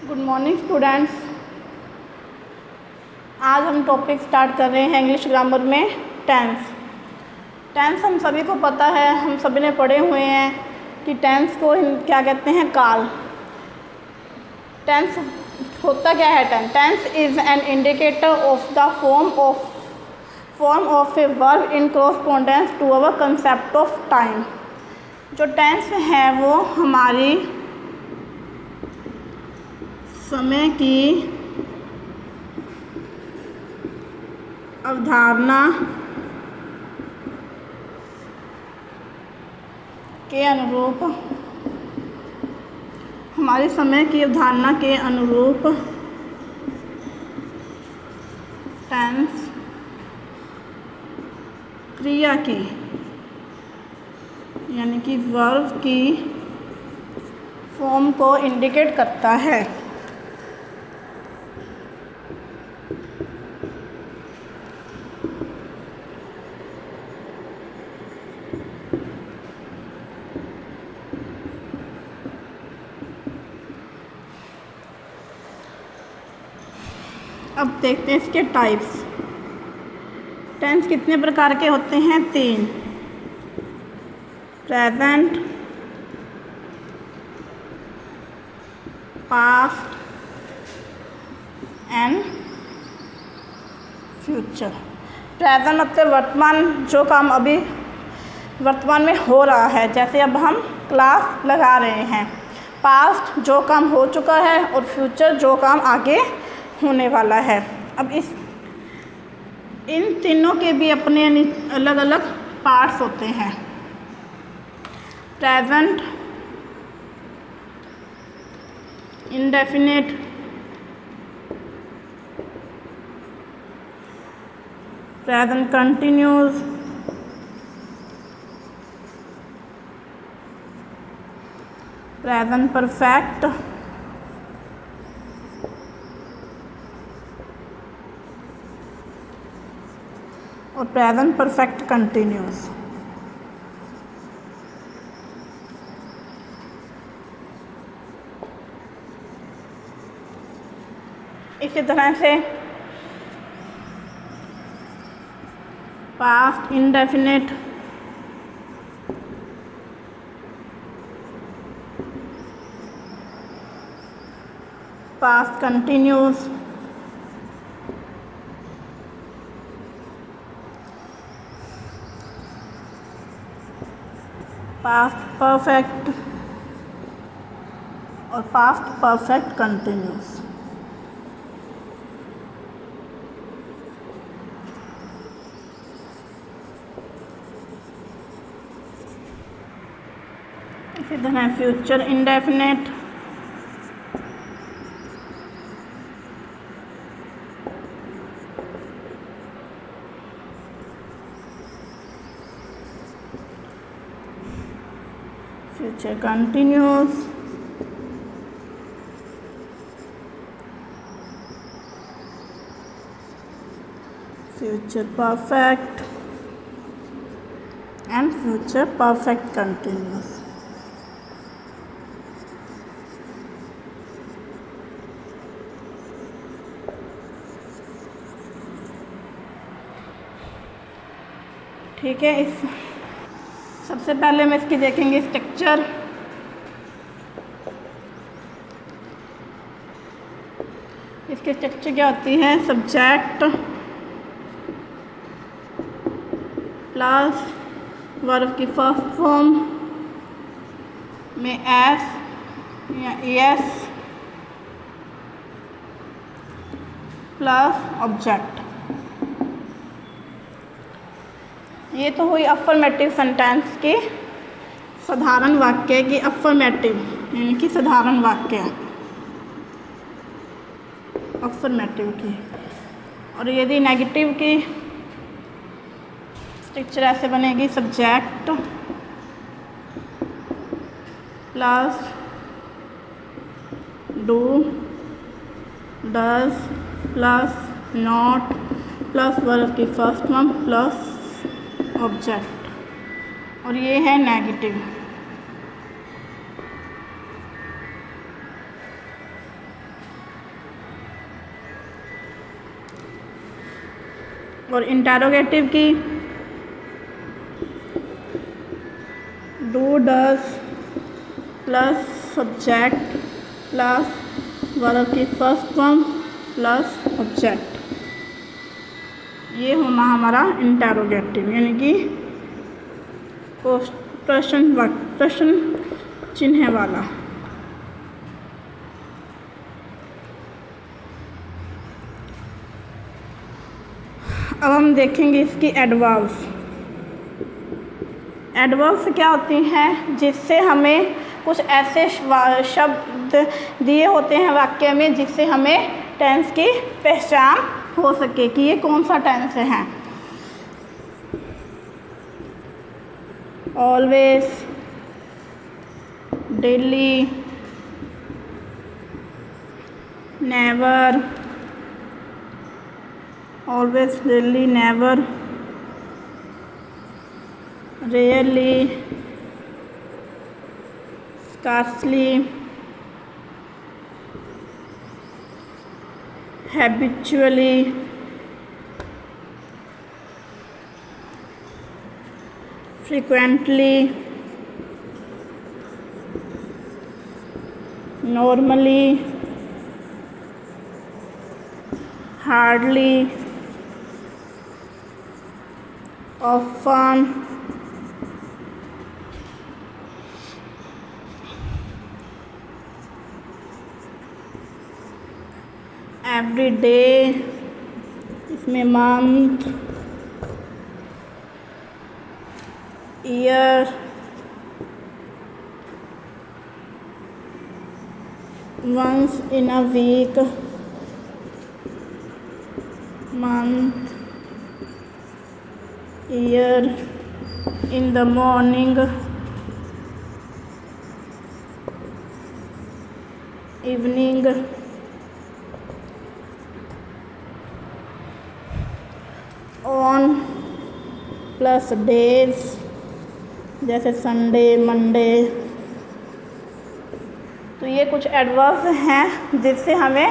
Good morning students. आज हम topic start कर रहे हैं इंग्लिश ग्रामर में टेंस। टेंस हम सभी को पता है, हम सभी ने पढ़े हुए हैं कि टेंस को क्या कहते हैं, काल। टेंस होता क्या है? Tense is an indicator of the form of a verb in correspondence to our concept of time. जो टेंस है वो हमारी समय की अवधारणा के अनुरूप टेंस क्रिया की यानी कि वर्ब की फॉर्म को इंडिकेट करता है। अब देखते हैं इसके टाइप्स। टेंस कितने प्रकार के होते हैं? 3। Present, past and future. Present मतलब वर्तमान, जो काम अभी वर्तमान में हो रहा है, जैसे अब हम क्लास लगा रहे हैं। पास्ट जो काम हो चुका है और फ्यूचर जो काम आगे होने वाला है। अब इन तीनों के भी अपने अलग अलग पार्ट्स होते हैं। Present indefinite, present continuous, present perfect, और प्रेजेंट परफेक्ट कंटिन्यूस। इसी तरह से past indefinite, past continuous, past perfect और पास्ट परफेक्ट कंटिन्यूस। इसी तरह future indefinite, future continuous, future perfect and future perfect continuous. ठीक है, इस सबसे पहले हम इसकी देखेंगे स्ट्रक्चर। इसकी स्ट्रक्चर क्या होती है? सब्जेक्ट प्लस वर्ब की फर्स्ट फॉर्म में एस या एस प्लस ऑब्जेक्ट। ये तो हुई अफर्मेटिव सेंटेंस की साधारण वाक्य की, अफर्मेटिव यानी कि साधारण वाक्य अफर्मेटिव की। और यदि नेगेटिव की स्ट्रक्चर ऐसे बनेगी, subject plus do, does plus not plus verb की फर्स्ट फॉर्म प्लस ऑब्जेक्ट, और ये है नेगेटिव। और इंटेरोगेटिव की do does plus subject plus verb की फर्स्ट फॉर्म प्लस ऑब्जेक्ट, ये होना हमारा इंटेरोगेटिव, यानी कि प्रश्न चिन्ह वाला। अब हम देखेंगे इसकी एडवर्ब्स। एडवर्ब्स क्या होती हैं, जिससे हमें कुछ ऐसे शब्द दिए होते हैं वाक्य में जिससे हमें टेंस की पहचान हो सके कि ये कौन सा टेंस है। Always, daily, never, always, daily, never, rarely, scarcely, habitually, frequently, normally, hardly, often, every day, इसमें month, year, once in a week, month, year, in the morning, evening, on plus days, जैसे Sunday, Monday. तो ये कुछ adverbs हैं जिससे हमें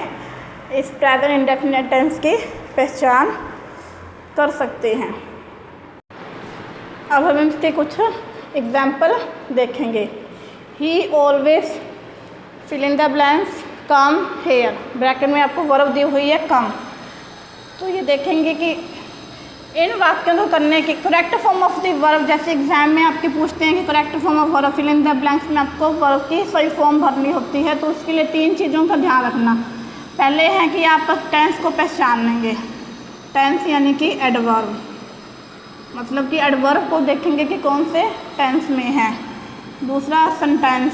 इस present indefinite tense की पहचान कर सकते हैं। अब हम इसके कुछ एग्जाम्पल देखेंगे। He always fill in the blanks come here, bracket में आपको वर्ब दी हुई है कम। तो ये देखेंगे कि इन वाक्यों को करने की correct form of the verb, जैसे एग्जाम में आपके पूछते हैं कि correct form of verb fill in the blanks में आपको वर्ब की सही फॉर्म भरनी होती है। तो उसके लिए 3 चीज़ों का ध्यान रखना। पहले है कि आप टेंस को पहचान लेंगे। टेंस यानी कि एडवर्ब, मतलब कि एडवर्ब को देखेंगे कि कौन से टेंस में है। दूसरा सेंटेंस,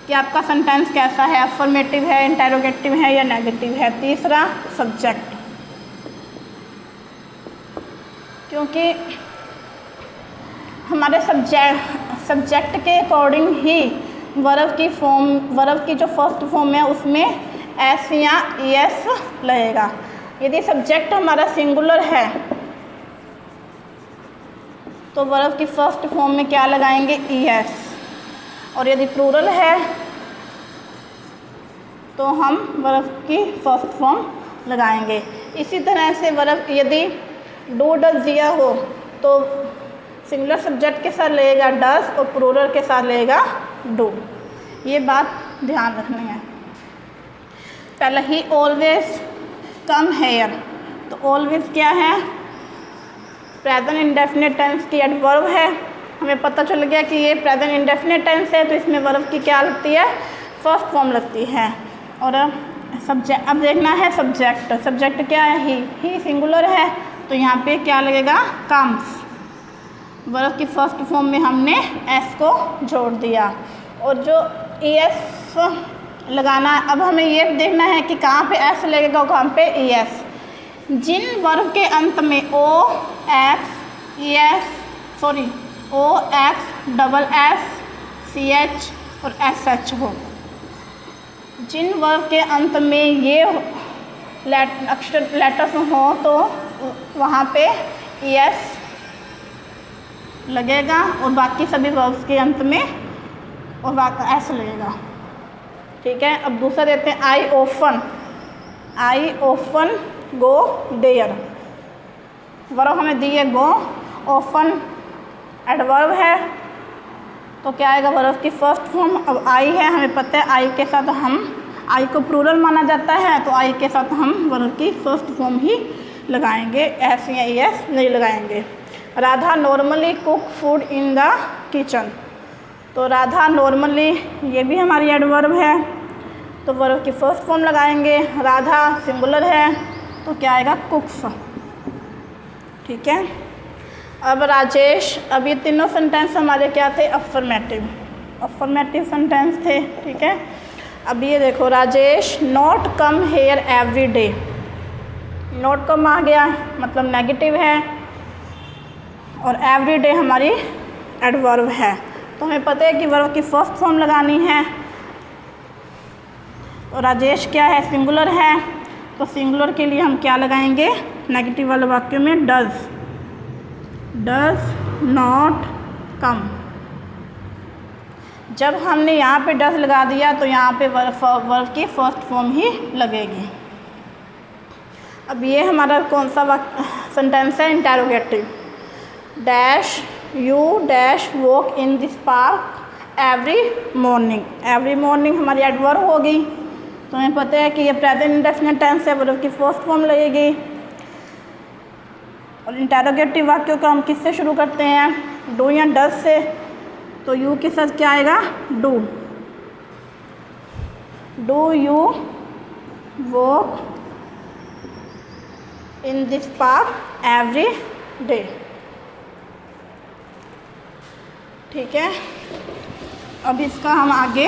कि आपका सेंटेंस कैसा है, अफर्मेटिव है, इंटेरोगेटिव है या नेगेटिव है। तीसरा सब्जेक्ट, क्योंकि हमारे सब्जेक्ट के अकॉर्डिंग ही वर्ब की जो फर्स्ट फॉर्म है उसमें एस या एस लगेगा। यदि सब्जेक्ट हमारा सिंगुलर है तो वर्ब की फर्स्ट फॉर्म में क्या लगाएंगे, एस, और यदि प्लूरल है तो हम वर्ब की फर्स्ट फॉर्म लगाएंगे। इसी तरह से वर्ब यदि डू डज दिया हो तो सिंगुलर सब्जेक्ट के साथ लगेगा डज और प्लूरल के साथ लगेगा डू। ये बात ध्यान रखनी है। पहले ही ऑलवेज कम हेयर, तो ऑलवेज क्या है, प्रेजेंट इंडेफिनिट टेंस की एडवर्ब है। हमें पता चल गया कि ये प्रेजेंट इंडेफिनिट टेंस है तो इसमें वर्ब की क्या लगती है, फर्स्ट फॉर्म लगती है। और सब्जेक्ट, अब देखना है सब्जेक्ट। सब्जेक्ट क्या है, ही सिंगुलर है तो यहाँ पे क्या लगेगा, कम्स। वर्ब की फर्स्ट फॉर्म में हमने एस को जोड़ दिया और जो एस लगाना है। अब हमें ये देखना है कि कहाँ पे एस लगेगा और कहाँ पे एस। जिन वर्ब के अंत में O X double S C H और एस एच हो, जिन वर्ब के अंत में ये अक्षर लेटर्स हो तो वहाँ पे एस लगेगा और बाकी सभी वर्ब्स के अंत में और एस लगेगा। ठीक है। अब दूसरा देते हैं आई ओफन गो, देयर। वर्ब हमें दी है गो, ऑफन एडवर्ब है, तो क्या आएगा वर्ब की फर्स्ट फॉर्म। अब आई है, हमें पता है आई के साथ हम, आई को प्लूरल माना जाता है, तो आई के साथ हम वर्ब की फर्स्ट फॉर्म ही लगाएंगे, एस या एस नहीं लगाएंगे। Radha normally cook food in the kitchen, तो राधा नॉर्मली ये भी हमारी एडवर्ब है, तो वर्ब की फर्स्ट फॉर्म लगाएंगे। राधा सिंगुलर है, तो क्या आएगा कुक्स। ठीक है। अब राजेश, अब ये तीनों सेंटेंस हमारे क्या थे, अफर्मेटिव सेंटेंस थे। ठीक है। अब ये देखो, Rajesh not come here every day, not come आ गया मतलब नेगेटिव है, और एवरी डे हमारी एडवर्ब है, तो हमें पता है कि वर्ब की फर्स्ट फॉर्म लगानी है। तो राजेश क्या है, सिंगुलर है, तो सिंगुलर के लिए हम क्या लगाएंगे, नेगेटिव वाले वाक्य में डज नॉट कम। जब हमने यहाँ पे डज लगा दिया तो यहाँ पे वर्ब की फर्स्ट फॉर्म ही लगेगी। अब ये हमारा कौन सा सेंटेंस है, interrogative. Dash you dash walk in this park every morning, every morning हमारी एडवर्ब होगी, तो हमें पता है कि ये प्रेजेंट इंडेफिनिट टेंस है, वर्ब की फर्स्ट फॉर्म लगेगी। और इंटेरोगेटिव वाक्यों को हम किससे शुरू करते हैं, डू या डज से, तो यू के साथ क्या आएगा, do you walk in this park every day. ठीक है। अब इसका हम आगे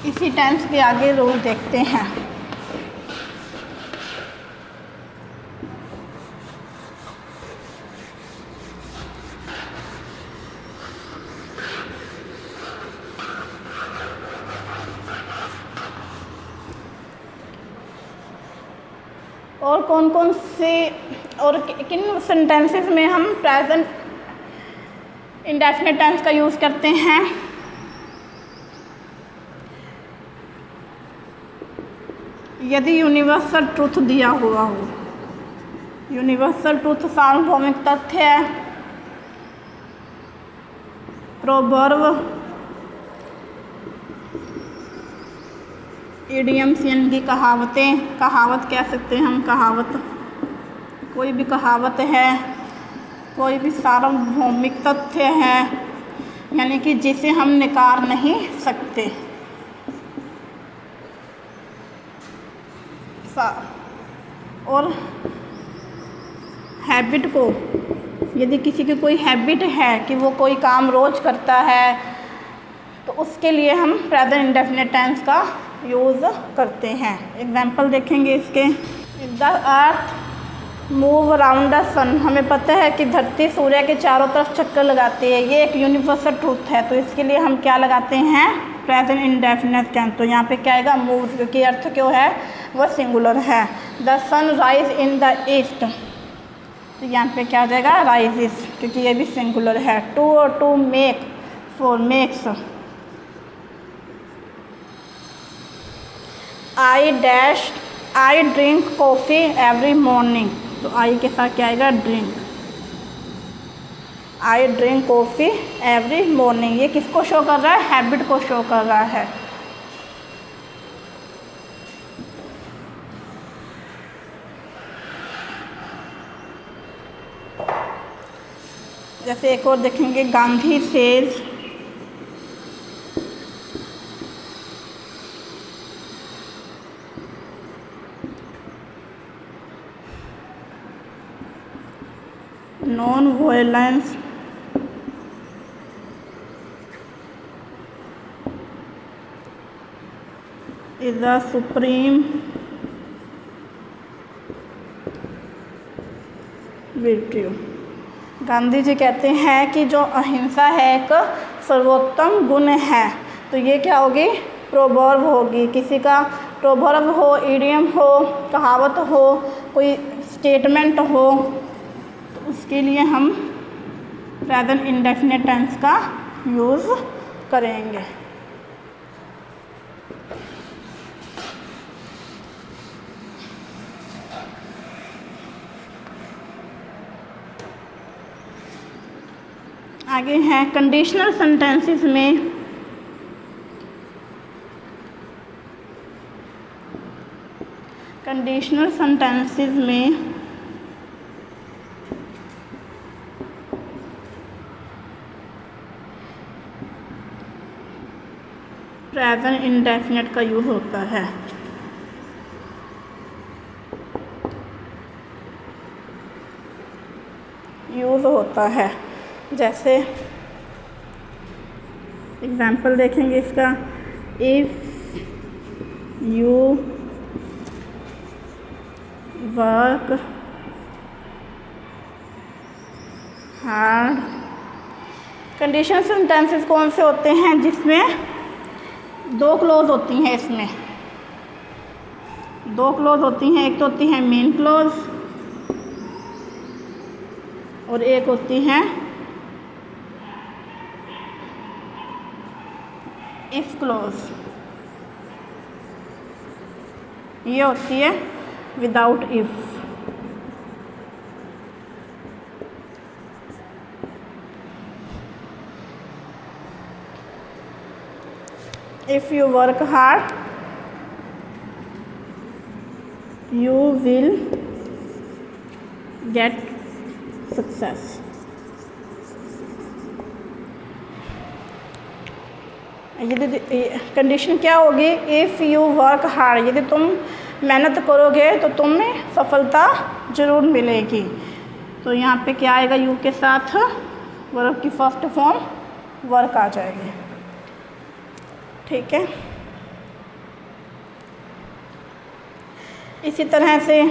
इसी टेंस के आगे रूल देखते हैं। और कौन कौन से और किन सेंटेंसेस में हम प्रेजेंट इंडेफिनिट टेंस का यूज़ करते हैं। यदि यूनिवर्सल ट्रूथ दिया हुआ हो, यूनिवर्सल ट्रूथ सार्वभौमिक तथ्य है, प्रोवर्ब, इडियम्स यानी कि कहावतें, कहावत कह सकते हैं हम, कहावत कोई भी कहावत है, कोई भी सार्वभौमिक तथ्य है, यानी कि जिसे हम नकार नहीं सकते। और हैबिट को, यदि किसी की कोई हैबिट है कि वो कोई काम रोज़ करता है, तो उसके लिए हम प्रेजेंट इंडेफिनिट टेंस का यूज़ करते हैं। एग्जाम्पल देखेंगे इसके। The earth move around the sun, हमें पता है कि धरती सूर्य के चारों तरफ चक्कर लगाती है, ये एक यूनिवर्सल ट्रूथ है, तो इसके लिए हम क्या लगाते हैं, प्रेजेंट इंडेफिनिट टेंस। तो यहाँ पे क्या आएगा, मूव, क्योंकि अर्थ क्यों है, वह सिंगुलर है। The sun rise in the east, तो यहाँ पे क्या आ जाएगा, राइजेस, क्योंकि ये भी सिंगुलर है। टू और to make, for makes. I drink coffee every morning, तो आई के साथ क्या आएगा, drink. I drink coffee every morning, ये किसको शो कर रहा है, हैबिट को शो कर रहा है। जैसे एक और देखेंगे, Gandhi says non violence is the supreme virtue. Gandhi ji कहते हैं कि जो अहिंसा है एक सर्वोत्तम गुण है, तो ये क्या होगी, प्रोवर्ब होगी। किसी का प्रोवर्ब हो, इडियम हो, कहावत हो, कोई स्टेटमेंट हो, तो उसके लिए हम प्रेजेंट इंडेफिनिट टेंस का यूज़ करेंगे। आगे हैं कंडीशनल सेंटेंसेस में प्रेजेंट इंडेफिनिट का यूज़ होता है। जैसे एग्जाम्पल देखेंगे इसका, if you work hard. Conditional sentences कौन से होते हैं जिसमें दो क्लोज होती हैं? इसमें दो क्लोज होती हैं, एक तो होती है मेन क्लोज और एक होती है इफ क्लोज। ये होती है without if. If you work hard you will get success. यदि कंडीशन क्या होगी? इफ़ यू वर्क हार्ड, यदि तुम मेहनत करोगे तो तुम्हें सफलता ज़रूर मिलेगी। तो यहाँ पे क्या आएगा? यू के साथ वर्ब की फर्स्ट फॉर्म वर्क आ जाएगी। ठीक है, इसी तरह से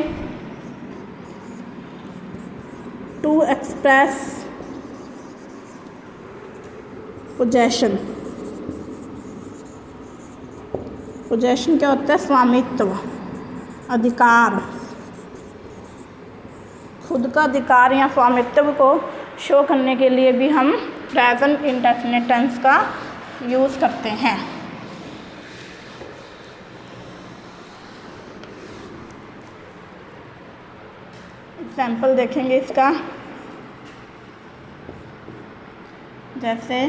टू एक्सप्रेस पोजेशन। पोजेशन क्या होता है? स्वामित्व, अधिकार। खुद का अधिकार या स्वामित्व को शो करने के लिए भी हम प्रेजेंट इंडेफिनिट टेंस का यूज़ करते हैं। एग्जाम्पल देखेंगे इसका, जैसे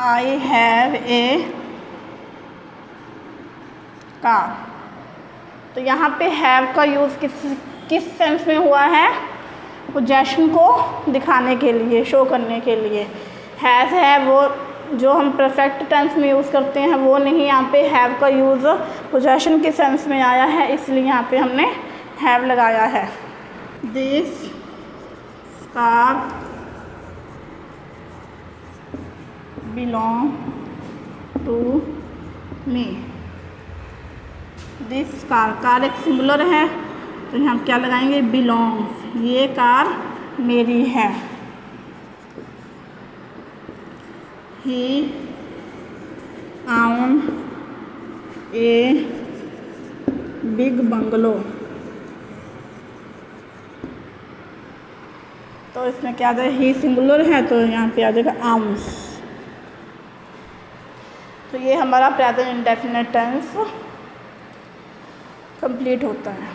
आई हैव ए कार। तो यहाँ पे हैव का यूज़ किस सेंस में हुआ है? पोजेशन को दिखाने के लिए, शो करने के लिए। हैज़ है वो जो हम परफेक्ट टेंस में यूज़ करते हैं वो नहीं, यहाँ पे हैव का यूज़ पोजेशन के सेंस में आया है, इसलिए यहाँ पे हमने हैव लगाया है। This car belong to me. This car एक सिंगुलर है तो यहाँ हम क्या लगाएंगे? बिलोंग्स। ये कार मेरी है। ही own ए बिग बंगलो। तो इसमें क्या आ जाएगा? ही सिंगुलर है तो यहाँ पे आ जाएगा आउंस। तो ये हमारा प्रेजेंट इंडेफिनिट टेंस कंप्लीट होता है।